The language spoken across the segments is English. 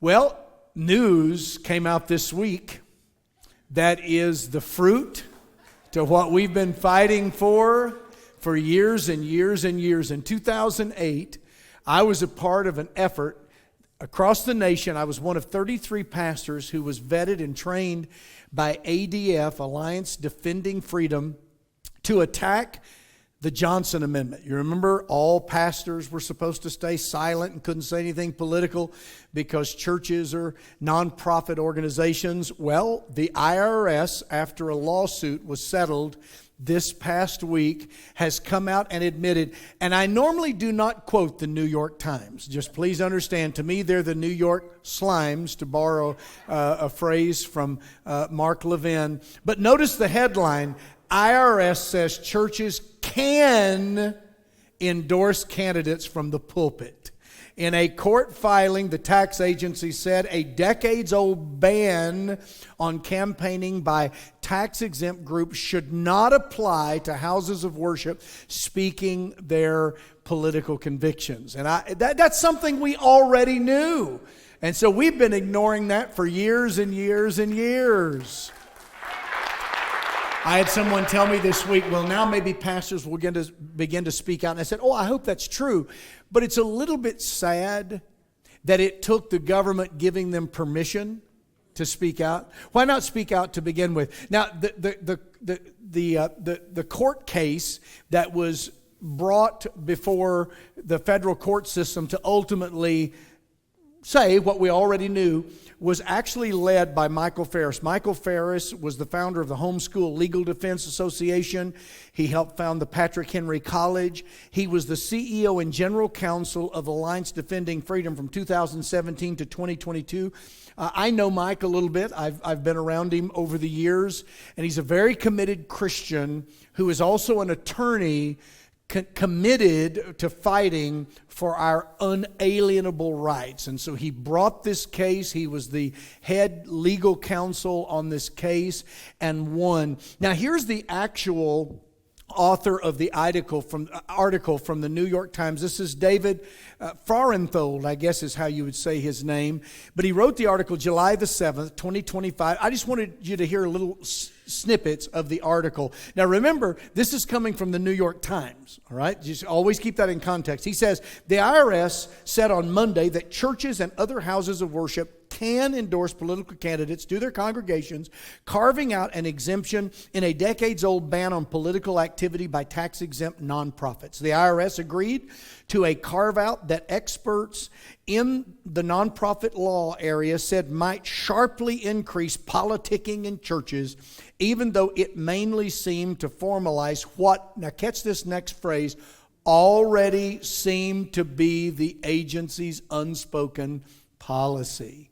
Well, news came out this week that is the fruit to what we've been fighting for years and years and years. In 2008, I was a part of an effort across the nation. I was one of 33 pastors who was vetted and trained by ADF, Alliance Defending Freedom, to attack the Johnson Amendment. You remember all pastors were supposed to stay silent and couldn't say anything political because churches are nonprofit organizations. Well, the IRS, after a lawsuit was settled this past week, has come out and admitted, and I normally do not quote the New York Times. Just please understand, to me, they're the New York Slimes, to borrow a phrase from Mark Levin. But notice the headline: IRS says churches can endorse candidates from the pulpit. In a court filing, the tax agency said a decades-old ban on campaigning by tax-exempt groups should not apply to houses of worship speaking their political convictions. And that's something we already knew. And so we've been ignoring that for years and years and years. I had someone tell me this week, well, now maybe pastors will begin to speak out. And I said, I hope that's true. But it's a little bit sad that it took the government giving them permission to speak out. Why not speak out to begin with? Now, the court case that was brought before the federal court system to ultimately say what we already knew was actually led by Michael Farris. Michael Farris was the founder of the Homeschool Legal Defense Association. He helped found the Patrick Henry College. He was the CEO and General Counsel of Alliance Defending Freedom from 2017 to 2022. I know Mike a little bit. I've been around him over the years, and he's a very committed Christian who is also an attorney committed to fighting for our unalienable rights. And so he brought this case. He was the head legal counsel on this case and won. Now here's the actual author of the article from the New York Times. This is David Fahrenthold, I guess is how you would say his name. But he wrote the article July the 7th, 2025. I just wanted you to hear a little snippets of the article. Now remember, this is coming from the New York Times, all right? Just always keep that in context. He says, the IRS said on Monday that churches and other houses of worship can endorse political candidates to their congregations, carving out an exemption in a decades-old ban on political activity by tax-exempt nonprofits. The IRS agreed to a carve-out that experts in the nonprofit law area said might sharply increase politicking in churches, even though it mainly seemed to formalize what, now catch this next phrase, already seemed to be the agency's unspoken policy.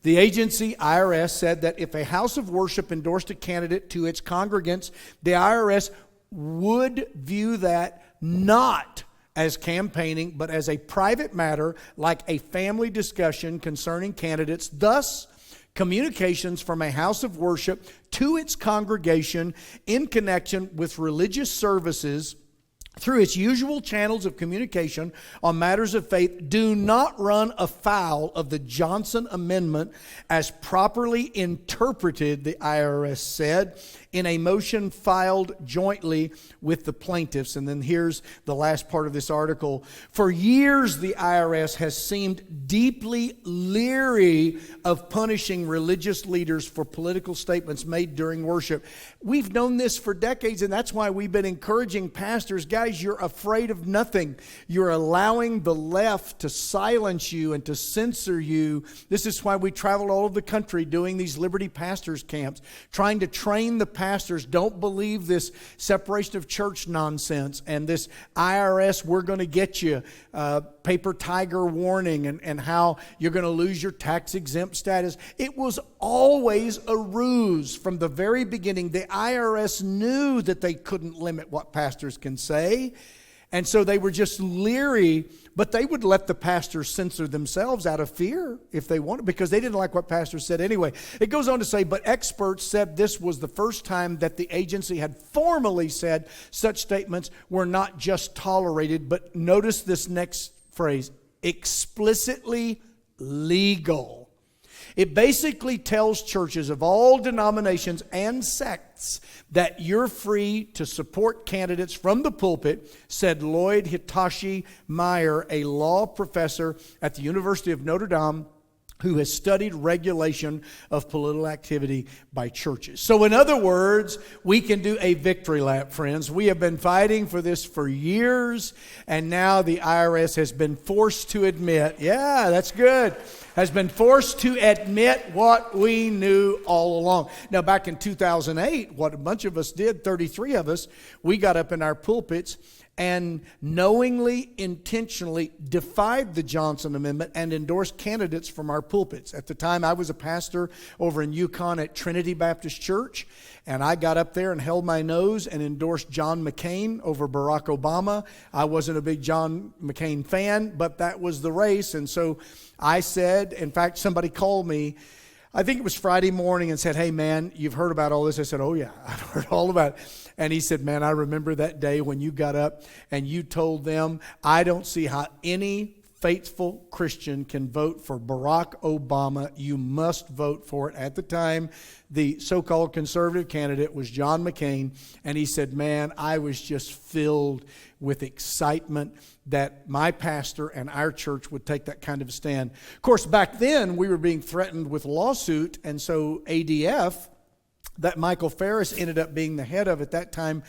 The agency, IRS, said that if a house of worship endorsed a candidate to its congregants, the IRS would view that not as campaigning, but as a private matter, like a family discussion concerning candidates. Thus, communications from a house of worship to its congregation in connection with religious services through its usual channels of communication on matters of faith do not run afoul of the Johnson Amendment as properly interpreted, the IRS said, in a motion filed jointly with the plaintiffs. And then here's the last part of this article. For years, the IRS has seemed deeply leery of punishing religious leaders for political statements made during worship. We've known this for decades, and that's why we've been encouraging pastors, guys, you're afraid of nothing. You're allowing the left to silence you and to censor you. This is why we travel all over the country doing these Liberty Pastors camps, trying to train the pastors. Don't believe this separation of church nonsense and this IRS, we're going to get you, paper tiger warning and how you're going to lose your tax exempt status. It was always a ruse from the very beginning. The IRS knew that they couldn't limit what pastors can say. And so they were just leery, but they would let the pastors censor themselves out of fear if they wanted, because they didn't like what pastors said anyway. It goes on to say, but experts said this was the first time that the agency had formally said such statements were not just tolerated, but notice this next phrase, explicitly legal. It basically tells churches of all denominations and sects that you're free to support candidates from the pulpit, said Lloyd Hitachi Meyer, a law professor at the University of Notre Dame, who has studied regulation of political activity by churches. So in other words, we can do a victory lap, friends. We have been fighting for this for years, and now the IRS has been forced to admit, yeah, that's good, has been forced to admit what we knew all along. Now, back in 2008, what a bunch of us did, 33 of us, we got up in our pulpits and knowingly, intentionally defied the Johnson Amendment and endorsed candidates from our pulpits. At the time, I was a pastor over in Yukon at Trinity Baptist Church, and I got up there and held my nose and endorsed John McCain over Barack Obama. I wasn't a big John McCain fan, but that was the race, and so I said, in fact, somebody called me, I think it was Friday morning, and said, hey man, you've heard about all this? I said, oh yeah, I've heard all about it. And he said, man, I remember that day when you got up and you told them, I don't see how any faithful Christian can vote for Barack Obama. You must vote for it. At the time, the so-called conservative candidate was John McCain. And he said, man, I was just filled with excitement that my pastor and our church would take that kind of a stand. Of course, back then, we were being threatened with lawsuit. And so ADF, that Michael Farris ended up being the head of at that time.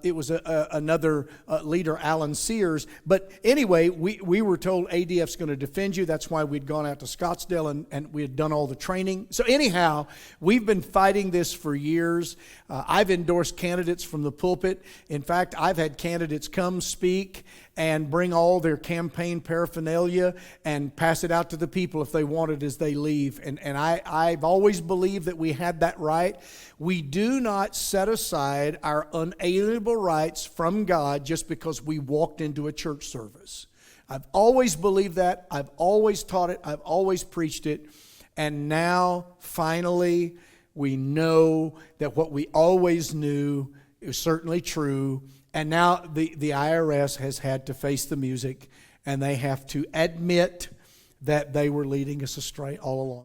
It was another leader, Alan Sears. But anyway, we were told ADF's going to defend you. That's why we'd gone out to Scottsdale and we had done all the training. So anyhow, we've been fighting this for years. I've endorsed candidates from the pulpit. In fact, I've had candidates come speak and bring all their campaign paraphernalia and pass it out to the people if they want it as they leave. And I've always believed that we had that right. We do not set aside our unalienable rights from God just because we walked into a church service. I've always believed that. I've always taught it. I've always preached it. And now, finally, we know that what we always knew is certainly true. And now the IRS has had to face the music, and they have to admit that they were leading us astray all along.